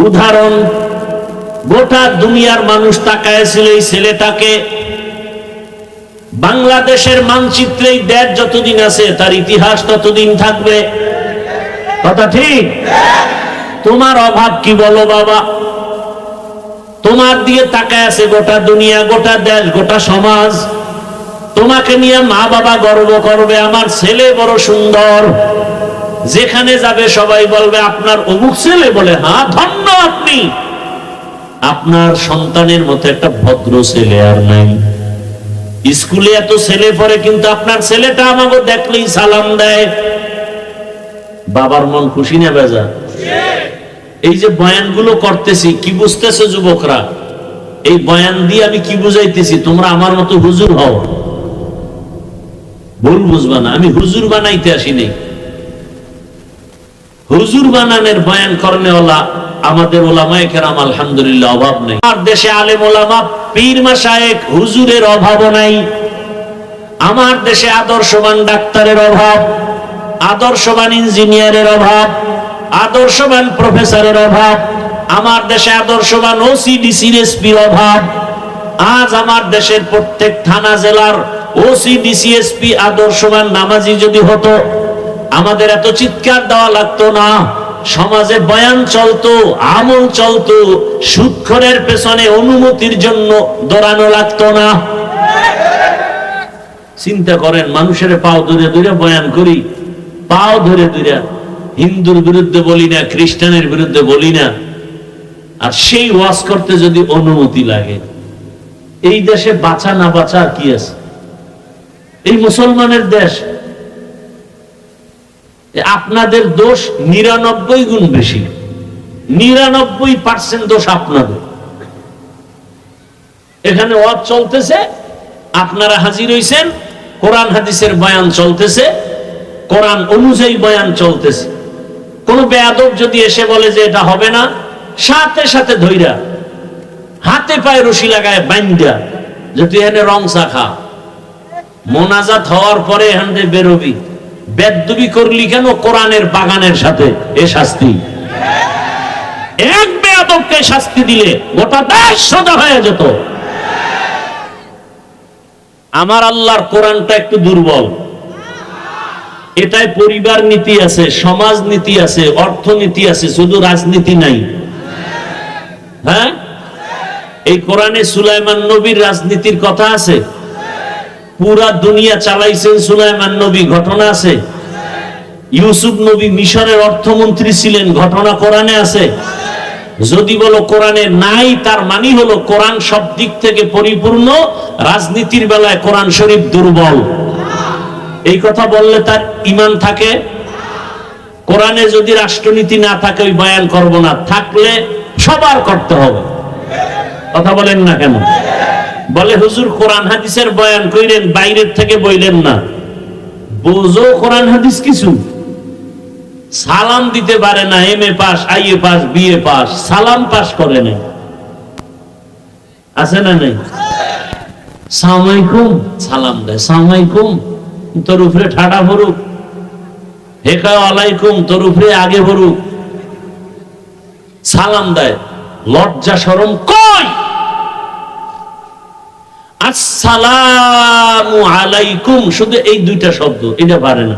উদাহরণ। গোটা দুনিয়ার মানুষ তাকায়ছিল এই ছেলেটাকে। বাংলাদেশের মানচিত্রে এই দেশ যতদিন আছে তার ইতিহাস ততদিন থাকবে। কথা ঠিক? তোমার অভাব কি বলো বাবা? তোমার দিয়ে তাকায় আছে গোটা দুনিয়া, গোটা দেশ, গোটা সমাজ। তোমাকে নিয়ে মা বাবা গর্ব করবে, আমার ছেলে বড় সুন্দর। যেখানে যাবে সবাই বলবে আপনার অমুক ছেলে, বলে হ্যাঁ ধন্য আপনি। আপনার সন্তানের মতো একটা ভদ্র ছেলে আর নাই। স্কুলে এত ছেলে পড়ে, কিন্তু আপনার ছেলেটা আমাকে দেখলেই সালাম দেয়। বাবার মন খুশি না বেজা? এই যে বয়ানগুলো করতেছি, কি বুঝতেছে যুবকরা? এই বয়ান দিয়ে আমি কি বুঝাইতেছি? তোমরা আমার মতো হুজুর হও। ভুল বুঝবা না, আমি হুজুর বানাইতে আসিনি। হুজুর বানানোর বয়ান করনেওয়ালা আমাদের ওলামায়ে কেরাম আলহামদুলিল্লাহ অভাব নেই। আমার দেশে আলেম ওলামা, পীর মাশায়েখ, হুজুরের অভাবও নাই। আমার দেশে আদর্শবান ডাক্তারের অভাব, আদর্শবান ইঞ্জিনিয়ারের অভাব, আদর্শবান প্রফেসরের অভাব। আমার দেশে আদর্শবান ওসি ডিসিএসপির অভাব। আজ আমার দেশের প্রত্যেক থানা জেলার ওসি ডিসিএসপি আদর্শবান নামাজি যদি হতো, আমাদের এত চিৎকার দেওয়া লাগতো না। সমাজে বয়ান চলতো, আমল চলতো, সুদখোরের পেছনে অনুমতির জন্য দৌড়ানো লাগতো না। চিন্তা করেন, মানুষের পাও ধরে ধরে বয়ান করি, পাও ধরে ধরে। হিন্দুর বিরুদ্ধে বলি না, খ্রিস্টানের বিরুদ্ধে বলি না, আর সেই ওয়াজ করতে যদি অনুমতি লাগে, এই দেশে বাঁচা না বাঁচা কি আছে? এই মুসলমানের দেশ। আপনাদের দোষ 99 গুণ বেশি, 99% দোষ আপনাদের। এখানে ওয়াজ চলতেছে, আপনারা হাজির হইছেন, কোরআন হাদিসের বয়ান চলতেছে, কোরআন অনুযায়ী বয়ান চলতেছে। কোন বেয়াদব যদি এসে বলে যে এটা হবে না, সাথে সাথে ধইরা হাতে পায়ে রশি লাগায় বাইন্দা, যে তুই এনে রং চা খা, মোনাজাত হওয়ার পরে এখান থেকে বেরোবি। বেদবি করলি কেন কোরআনের বাগানের সাথে? এ শাস্তি। এক বেয়াদবকে শাস্তি দিলে গোটা দেশ সোজা হয়ে যেত। আমার আল্লাহর কোরআনটা একটু দুর্বল। এটাই পরিবার নীতি আছে, সমাজ নীতি আছে, অর্থনীতি আছে, শুধু রাজনীতি নাই। হ্যাঁ, এই কোরআনে সুলাইমান নবীর রাজনীতির কথা আছে। পুরা দুনিয়া চালাইছেন সুলাইমান নবী, ঘটনা আছে। ইউসুফ নবী মিশরের অর্থমন্ত্রী ছিলেন, ঘটনা কোরআনে আছে। যদি বলো কোরআনে নাই, তার মানে হলো কোরআন সব দিক থেকে পরিপূর্ণ, রাজনীতির বেলায় কোরআন শরীফ দুর্বল। এই কথা বললে তার ঈমান থাকে? কোরআনে যদি রাষ্ট্রনীতি না থাকে ওই বয়ান করব না, থাকলে সবার করতে হবে। কথা বলেন না কেন? বলে হুজুর কোরআন হাদিসের বয়ান কইলেন, বাইরের থেকে বইলেন না। বুঝো কোরআন হাদিস কিছু? সালাম দিতে পারে না, MA pass, IA pass, BA pass, সালাম পাস করে নাই। আছে না নাই? সালাম আলাইকুম সালাম দেয়, সালাম আলাইকুম তোর উপরে ঠাডা ভরুক, হেকা আলাইকুম তোর উপরে আগে ভরুক, সালাম দেয়। লজ্জা শরম কই? আসসালামু আলাইকুম, শুধু এই দুইটা শব্দ, এটা পারে না,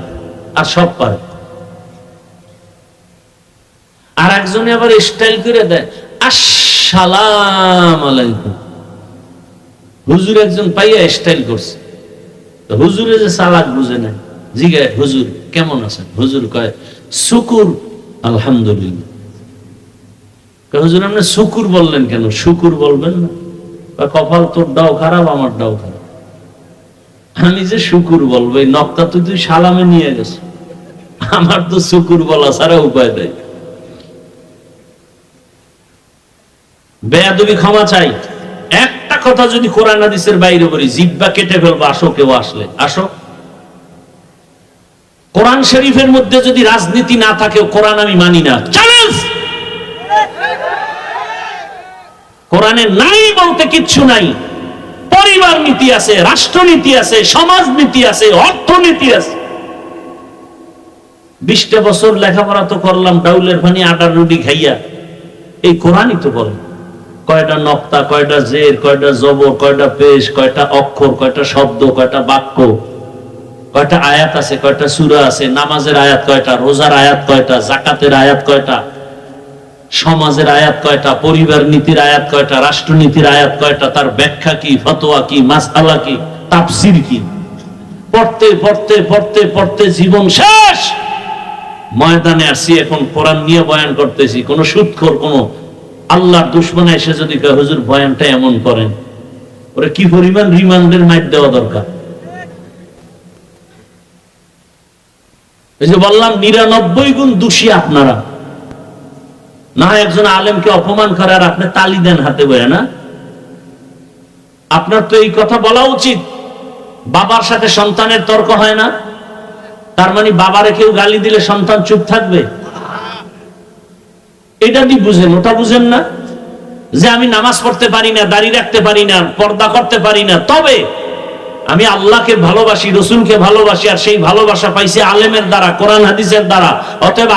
আর সব পারে। আর একজনে আবার স্টাইল করে দেয় আসসালাম আলাইকুম। হুজুর একজন পাইয়া স্টাইল করছে, হুজুরে যে সালাক বুঝে নাই, জিজ্ঞাসা হুজুর কেমন আছেন? হুজুর কয় শুকুর আলহামদুলিল্লাহ। হুজুর আপনি শুকুর বললেন কেন? শুকুর বলবেন না? কপাল তোর ডাও খারাপ, আমার ডাও খারাপ। আমি যে শুকুর বলবো, এই নকটা তুই সালামে নিয়ে গেছে, আমার তো শুকুর বলা ছাড়া উপায় নেই। বেয়াদবি ক্ষমা চাই। একটা কথা যদি কোরআন হাদিসের বাইরে বলি, জিহ্বা কেটে ফেলবো। আসো, কেউ আসলে আসো। কোরআন শরীফের মধ্যে যদি রাজনীতি না থাকে, কোরআন আমি মানি না, চ্যালেঞ্জ। কোরআনে নাই বলতে কিচ্ছু নাই। পরিবার নীতি আছে, রাষ্ট্রনীতি আছে, সমাজ নীতি আছে, অর্থনীতি আছে। 20টা বছর লেখাপড়া তো করলাম ডাউলের পানি আটার রুটি খাইয়া। এই কোরআনই তো বলে কয়টা নক্তা, কয়টা জের, কয়টা জবর, কয়টা পেশ, কয়টা অক্ষর, কয়টা শব্দ, কয়টা বাক্য, কয়টা আয়াত আছে, কয়টা সূরা আছে, নামাজের আয়াত কয়টা, রোজার আয়াত কয়টা, যাকাতের আয়াত কয়টা, সমাজের আয়াত কয়টা, পরিবার নীতির আয়াত কয়টা, রাষ্ট্রনীতির আয়াত কয়টা, তার ব্যাখ্যা কি, ফতোয়া কি, মাসআলা কি, তাফসীর কি। পড়তে পড়তে পড়তে পড়তে জীবন শেষ। ময়দানে আসছি, এখন কোরআন নিয়ে বয়ান করতেছি। কোন সুদখোর, কোন আল্লাহর দুশমন এসে যদি কয় হুজুর বয়ানটা এমন করেন, ওরে কি পরিমাণ রিমান্ডের মাইর দেওয়া দরকার। এই যে বললাম 99 গুণ দোষী আপনারা। না একজন আলেমকে অপমান করে আর আপনি তালি দেন হাতে বয়ে না? আপনার তো এই কথা বলা উচিত। বাবার সাথে সন্তানের তর্ক হয় না, তার মানে বাবারে কেউ গালি দিলে সন্তান চুপ থাকবে? এটা কি বুঝেন? ওটা বুঝেন না যে আমি নামাজ পড়তে পারি না, দাড়ি রাখতে পারি না, পর্দা করতে পারি না, তবে আমি আল্লাহকে ভালোবাসি, রসুলকে ভালোবাসি, আর সেই ভালোবাসা পাইছি আলেমের দ্বারা, কোরআন হাদিসের দ্বারা। অতএব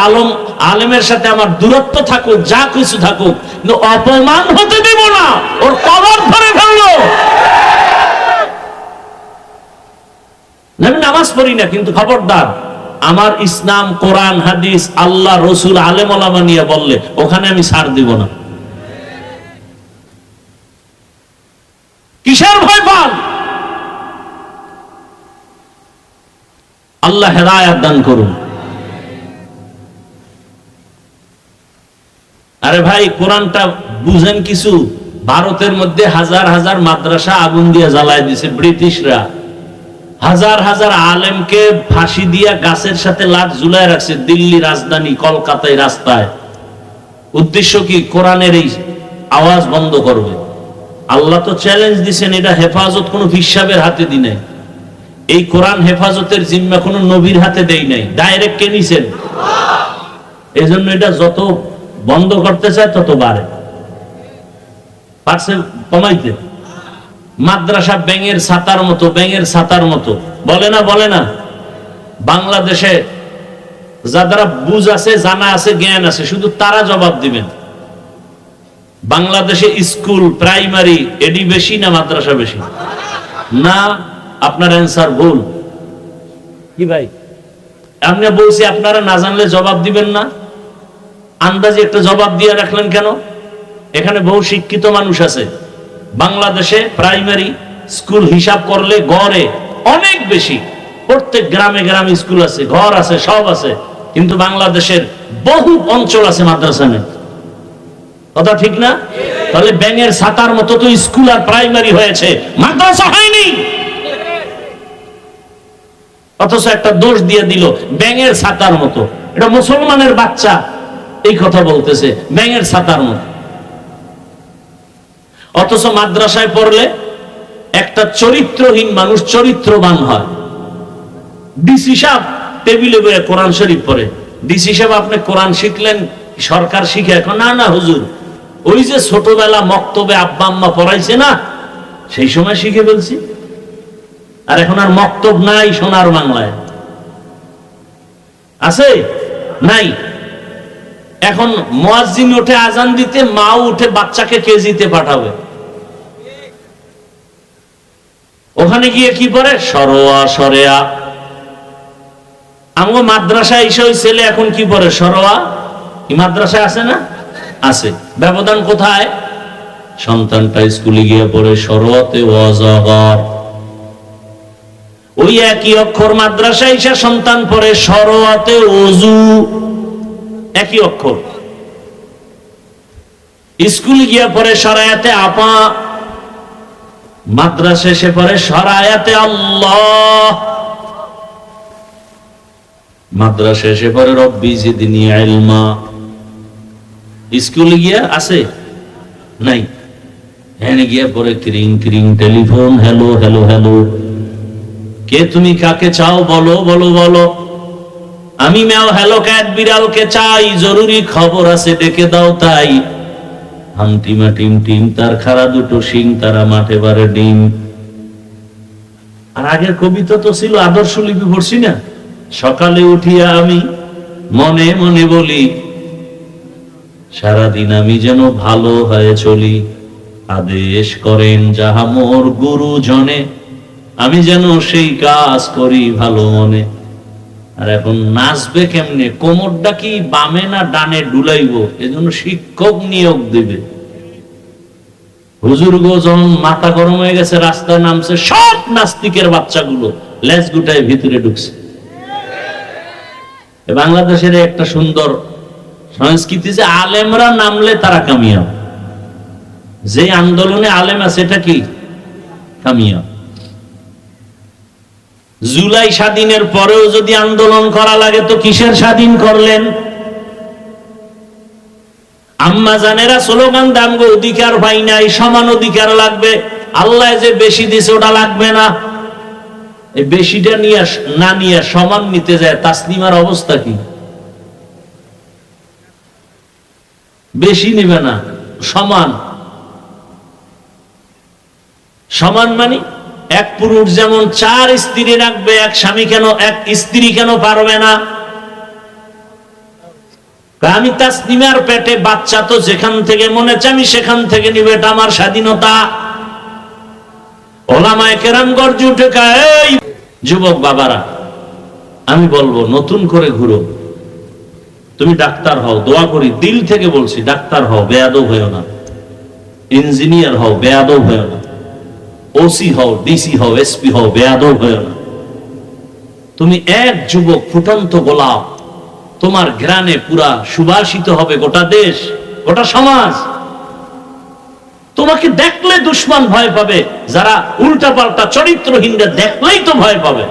আলেমের সাথে আমার দূরত্ব থাকুক, যা কিছু থাকুক, কিন্তু অপমান হতে দেব না। ওর কবর ধরে ফেললো। আমি নামাজ পড়ি না, কিন্তু খবরদার আমার ইসলাম, কোরআন হাদিস, আল্লাহ, রসুল, আলেম ওলামা নিয়ে বললে ওখানে আমি ছাড় দিব না। কিসের ভয় পান? আল্লাহ হেদায়েত দান করুন। আরে ভাই, কোরআনটা বুঝেন কিছু? ভারতের মধ্যে হাজার হাজার মাদ্রাসা আগুন দিয়ে জ্বালায় দিছে ব্রিটিশরা। হাজার হাজার আলেমকে ফাঁসি দিয়া গাছের সাথে লাট ঝুলায় রাখছে দিল্লি রাজধানী, কলকাতায় রাস্তায়। উদ্দেশ্য কি? কোরআনের এই আওয়াজ বন্ধ করবে। আল্লাহ তো চ্যালেঞ্জ দিছেন, এটা হেফাজত কোন হিসাবের হাতে দি নাই। এই কোরআন হেফাজতের জিম্মা কোন নবীর হাতে দেই নাই, ডাইরেক্ট কে নিছেন? এই জন্য এটা যত বন্ধ করতে চায় তত বাড়ে। পারছে কমাইতে? মাদ্রাসা ব্যাঙের ছাতার মতো, ব্যাঙের ছাতার মতো, বলে না বলে না? বাংলাদেশে যারা বুঝ আছে, জানা আছে, জ্ঞান আছে, শুধু তারা জবাব দিবেন। বাংলাদেশে স্কুল প্রাইমারি এডি বেশি না মাদ্রাসা বেশি? না, আপনার অ্যান্সার ভুল। কি ভাই, আমি বলছি আপনারা না জানলে জবাব দিবেন না, আন্দাজে একটা জবাব দিয়ে রাখলেন কেন? এখানে বহু শিক্ষিত মানুষ আছে। বাংলাদেশে প্রাইমারি স্কুল হিসাব করলে গড়ে অনেক বেশি, প্রত্যেক গ্রামে গ্রামে স্কুল আছে, ঘর আছে, সব আছে, কিন্তু বাংলাদেশের বহু অঞ্চল আছে মাদ্রাসা নেই। কথা ঠিক না? তাহলে ব্যাঙের ছাতার মতো তো স্কুল আর প্রাইমারি হয়েছে, মাদ্রাসা হয়নি। অথচ একটা দোষ দিয়ে দিল ব্যাঙের ছাতার মতো। এটা মুসলমানের বাচ্চা এই কথা বলতেছে, ব্যাঙের ছাতার মতো। অথচ মাদ্রাসায় পড়লে একটা চরিত্রহীন মানুষ চরিত্রবান হয়। ডিসি সাহেব টেবিলে বসে কোরআন শরীফ পড়ে। ডিসি সাহেব আপনি কোরআন শিখলেন, সরকার শিখে? এখন না না হুজুর, ওই যে ছোটবেলা মক্তবে আব্বা আম্মা পড়াইছে না, সেই সময় শিখে ফেলছি। আর এখন আর মক্তব নাই সোনার বাংলায়, আছে নাই? এখন মুয়াজ্জিন উঠে আজান দিতে, মাও উঠে বাচ্চাকে কেজিতে পাঠাবে। ওখানে গিয়ে কি পড়ে? সরোয়া সরেয়া। আমগো মাদ্রাসায় এসে ওই ছেলে এখন কি পড়ে? সরোয়া। কি মাদ্রাসায় আছে না? আছে। ব্যবধান কোথায়? সন্তানটা স্কুলে গিয়ে পড়ে সরোয়াতে ওয়াজাগার। ওই একই অক্ষর মাদ্রাসায় এসে সন্তান পড়ে সরোয়াতে ওযু, একই অক্ষর। স্কুলে গিয়ে পড়ে সরায়াতে আপা, মাদ্রাসা এসে পড়ে সরায়াতে আল্লাহ, মাদ্রাসা এসে পড়ে রব্বি জিদনি ইলমা। স্কুলে গিয়ে আছে নাই, এখানে গিয়ে পড়ে ক্রিং ক্রিং টেলিফোন, হ্যালো হ্যালো হ্যালো, কে তুমি, কাকে চাও, বলো বলো বলো। আমি ম্যাও হ্যালো ক্যাট বিড়ালকে চাই, জরুরি খবর আছে ডেকে দাও তাই। হামটিমা টিম টিম তার খাড়া দুটো শিং, তারা মাঠে বারে ডিম। আর আগের কবিতা তো ছিল আদর্শ লিপি, পড়ছি না? সকালে উঠিয়া আমি মনে মনে বলি, সারাদিন আমি যেন ভালো হয়ে চলি। আদেশ করেন যাহা মোর গুরুজনে, আমি যেন সেই কাজ করি ভালো মনে। আর এখন নাচবে কেমনে? কোমরটা কি বামে না ডানে ডুলাইব, এজন্য শিক্ষক নিয়োগ দেবে। হুজুর গো যখন মাথা গরম হয়ে গেছে, রাস্তায় নামছে, সব নাস্তিকের বাচ্চাগুলো লেজ গুটায় ভিতরে ঢুকছে। বাংলাদেশের একটা সুন্দর সংস্কৃতি যে আলেমরা নামলে তারা কামিয়াব। যে আন্দোলনে আলেম আছে এটা কি কামিয়াব। জুলাই স্বাধীনের পরেও যদি আন্দোলন করা লাগে তো কিসের স্বাধীন করলেন? আম্মা জানেরা স্লোগান দাম গো, অধিকার পাই নাই, সমান অধিকার লাগবে। আল্লাহ যে বেশি দিছে ওটা লাগবে না, এই বেশিটা নিয়ে না নিয়ে সমান নিতে যায়। তাসলিমার অবস্থা কি? বেশি নিবে না, সমান। সমান মানে এক পুরুষ যেমন 4 স্ত্রী রাখবে, এক স্বামী কেন, এক স্ত্রী কেন পারবে না? আমি তাসলিমার পেটে বাচ্চা, তো যেখান থেকে মনে চাই আমি সেখান থেকে নিবে, এটা আমার স্বাধীনতা। ওলামায়ে কেরাম গর্জে উঠে কয়, এই যুবক বাবারা, আমি বলবো নতুন করে ঘুরো, তুমি ডাক্তার হও, দোয়া করি, দিল থেকে বলছি, ডাক্তার হও, বেয়াদব হয়েও না। ইঞ্জিনিয়ার হও, বেয়াদব হয়েও না। ওসি হও, ডিসি হও, এসপি হও, বেয়াদব হয়েও না। তুমি এক যুবক, ফুটন্ত গোলাপ, তোমার ঘ্রাণে পুরা সুবাসিত হবে গোটা দেশ, গোটা সমাজ। তোমাকে দেখলে দুশ্মন ভয় পাবে, যারা উল্টা পাল্টা চরিত্রহীনরা দেখলেই তো ভয় পাবে।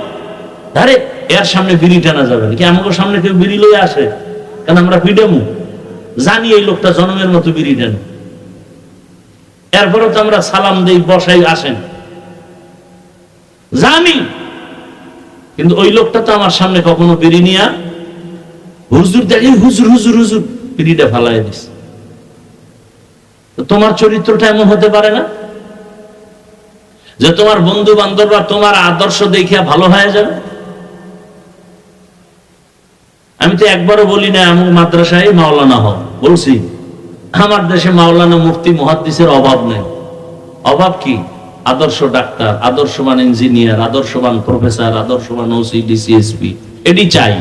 আরে এর সামনে বিড়ি টানা যাবে নাকি? আমাকে সামনে কেউ বিড়ি লয়ে আসে? কারণ আমরা ফ্রিডমু জানি এই লোকটা জন্মের মতো বিড়ি টানে, এরপরে তো আমরা সালাম দেই, বসাই, আসেন, জানি। কিন্তু ওই লোকটা তো আমার সামনে কখনো বিড়ি নিয়া হুজুর দেখে, হুজুর হুজুর হুজুর বিড়িটা ফালাই দিস। তোমার চরিত্রটা এমন হতে পারে না? যে তোমার বন্ধু বান্ধবরা তোমার আদর্শ দেখিয়া ভালো হয়ে যাবে? আমি তো একবারও বলি না এমন মাদ্রাসায় মাওলানা হও, বলছি আমার দেশে মাওলানা মুফতি মুহাদ্দিসের অভাব নেই। অভাব কি? আদর্শ ডাক্তার, আদর্শবান ইঞ্জিনিয়ার, আদর্শবান প্রফেসর, আদর্শবান ওসি ডিসিএসপি, এটি চাই।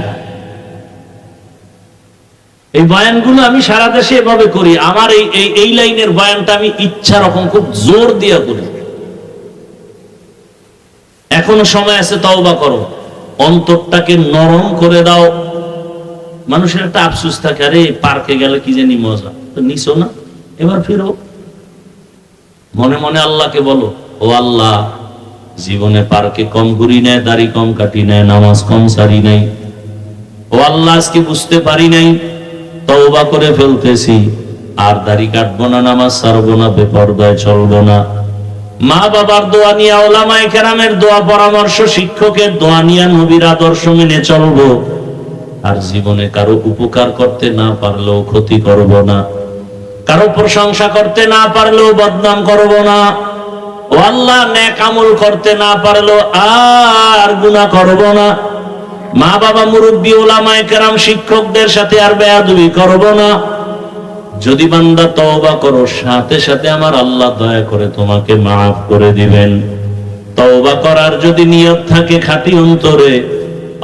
এই বয়ানগুলো আমি সারা দেশে এভাবে করি। আমার এই লাইনের বয়ানটা আমি ইচ্ছা রকম খুব জোর দিয়ে করি। এখনো সময় আছে, তওবা করো, অন্তরটাকে নরম করে দাও। মানুষের একটা আফসোস থাকে, আরে পার্কে গেলে কি জানি মজা, তো নিছো না, এবার ফিরো। মনে মনে আল্লাহকে বলো, ও আল্লাহ, জীবনে পার্কে কম ঘুরি নাই, দাড়ি কম কাটি নাই, নামাজ কম সারি নাই। ও আল্লাহ, আজকে বুঝতে পারি নাই, তওবা করে ফেলতেছি, আর দাড়ি কাটবো না, নামাজ ছাড়বো না, বেপরদায় চলবো না। মা বাবার দোয়া নিয়ে, ওলামায়ে কেরামের দোয়া পরামর্শ, শিক্ষকের দোয়া নিয়ে নবীর আদর্শ মেনে চলবো। আর জীবনে কারো উপকার করতে না পারলেও ক্ষতি করব না, কারো প্রশংসা করতে না পারলেও বদনাম করব না। ও আল্লাহ, নেক আমল করতে না পারলেও আর গুনাহ করব না। মা বাবা, মুরব্বী, ওলামায়ে কেরাম, শিক্ষকদের সাথে আর বেয়াদবি করব না। যদি বান্দা তওবা করো, সাথে সাথে আমার আল্লাহ দয়া করে তোমাকে মাফ করে দিবেন। তওবা করার যদি নিয়ত থাকে খাঁটি অন্তরে,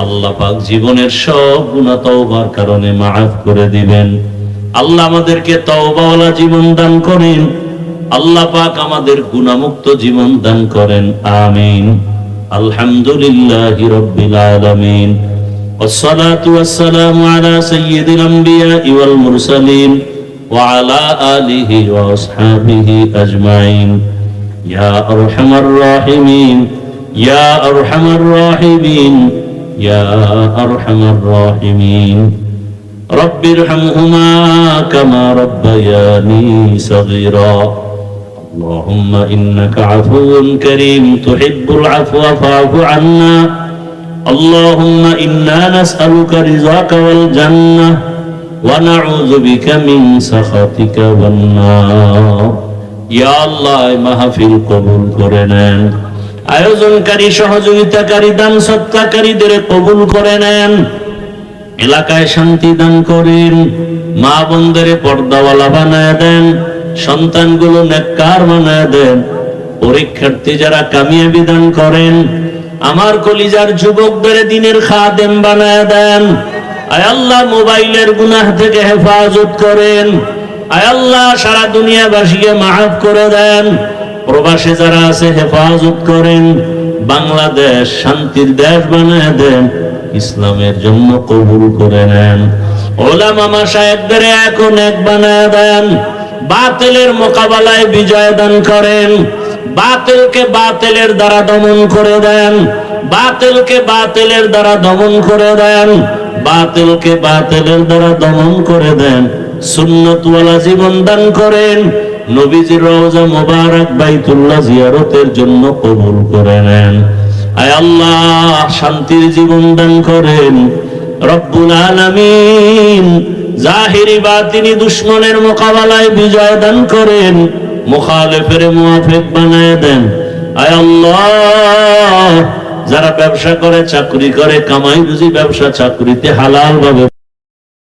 আল্লাহ পাক জীবনের সব গুনাহ তওবার কারণে মাফ করে দিবেন। আল্লাহ আমাদেরকে তওবাওয়ালা জীবন দান করেন। আল্লাহ পাক আমাদের গুনাহমুক্ত জীবন দান করেন। আমিন। আলহামদুলিল্লাহি রাব্বিল আলামিন। والصلاة والسلام على سيد الأنبياء والمرسلين وعلى آله وأصحابه أجمعين يا أرحم الراحمين يا أرحم الراحمين يا أرحم الراحمين رب ارحمهما كما ربياني صغيرا اللهم إنك عفو كريم تحب العفو فاعف عنا اللهم إنا نسألك رضاك والجنة ونعوذ بك من سخطك والنار يا الله মাহফিল কবুল করে নেন। আয়োজনকারী, সহযোগিতাকারী, দান সৎকারীদের কবুল করে নেন। এলাকায় শান্তি দান করেন। মা বোনদের পর্দাওয়ালা বানায় দেন। সন্তানগুলো নেককার বানায় দেন। পরীক্ষার্থী যারা কামিয়াবি দান করেন। আমার কলিজার যুবকদের দ্বীনের খাদেম বানায় দেন। আয় আল্লাহ, মোবাইলের গুনাহ থেকে হেফাজত করেন। আয় আল্লাহ, সারা দুনিয়াবাসীকে মাফ করে দেন। প্রবাসে যারা আছে হেফাজত করেন। বাংলাদেশ শান্তির দেশ বানায় দেন। ইসলামের জন্য কবুল করে নেন। ওলামা মাশায়েখদের এখন এক বানায় দেন। বাতিলের মোকাবেলায় বিজয় দান করেন। বাতিলকে বাতিলের দ্বারা দমন করে দেন। বাতিলকে বাতিলের দ্বারা দমন করে দেন। বাতিলকে বাতিলের দ্বারা দমন করে দেন। সুন্নতওয়ালা জীবন দান করেন। নবীজির রওজা মোবারক বাইতুল্লাহ জিয়ারতের জন্য কবুল করে নেন। আয় আল্লাহ, শান্তির জীবন দান করেন। রব্বুল আলামিন, জাহিরি বাতিনি দুশমনের মোকাবেলায় বিজয় দান করেন। মুখালিফের মুওয়াফিক বানায় দেন। আয় আল্লাহ, যারা ব্যবসা করে, চাকরি করে, কামাই রুজি ব্যবসা চাকরিতে হালাল ভাবে